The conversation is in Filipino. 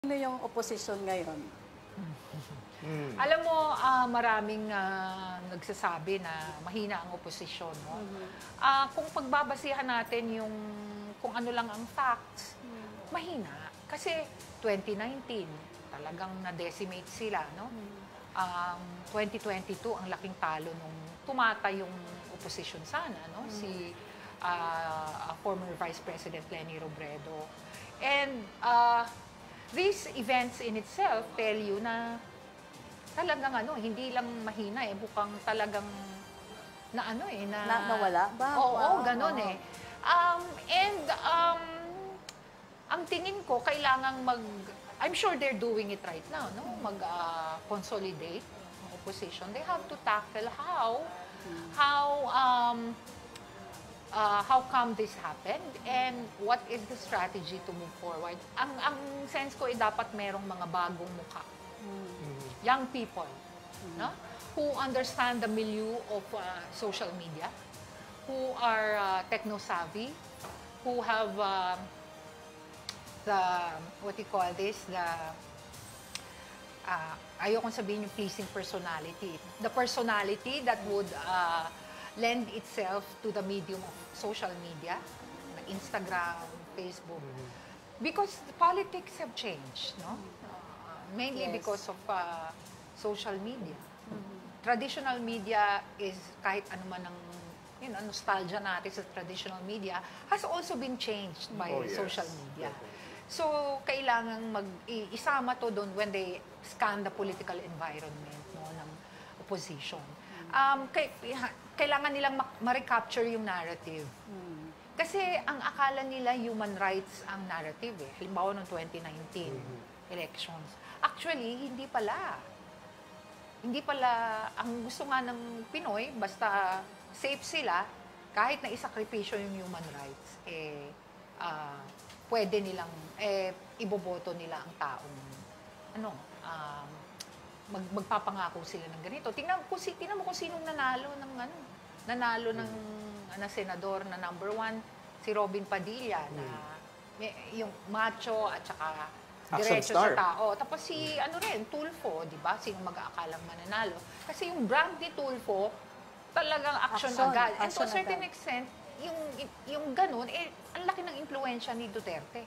Ano yung oposisyon ngayon? Alam mo, maraming nagsasabi na mahina ang oposisyon. No? Kung pagbabasihan natin yung kung ano lang ang facts, mahina. Kasi 2019, talagang na-decimate sila. No? 2022, ang laking talo nung tumatay yung oposisyon sana. No? Si former Vice President Leni Robredo. And these events in itself tell you na talagang hindi lang mahina bukang talagang nawala ba? Oo, ganun ang tingin ko kailangang I'm sure they're doing it right now, no? Consolidate ang opposition. They have to tackle how come this happened and what is the strategy to move forward. Ang sense ko dapat merong mga bagong mukha. Young people, no? Who understand the milieu of social media, who are techno-savvy, who have ayokong sabihin yung pleasing personality. The personality that would lend itself to the medium of social media, Instagram, Facebook. Because the politics have changed, no? Mainly because of social media. Traditional media is kahit ano man ang nostalgia natin sa traditional media has also been changed by social media. So, kailangang isama to doon when they scan the political environment ng opposition. Kailangan nilang ma-recapture yung narrative. Kasi ang akala nila human rights ang narrative Halimbawa noong 2019 elections. Actually, hindi pala. Hindi pala, ang gusto nga ng Pinoy, basta safe sila, kahit na isakripisyo yung human rights, pwede nilang, iboboto nila ang taong, magpapangako sila ng ganito. Tingnan mo kung sinong nanalo ng senador na number 1, si Robin Padilla, na yung macho at saka diretso sa tao. Tapos si Tulfo, di ba? Sino mag-aakalang mananalo? Kasi yung brand ni Tulfo, talagang action agad. And to a certain extent, yung ganun, ang laki ng impluensya ni Duterte.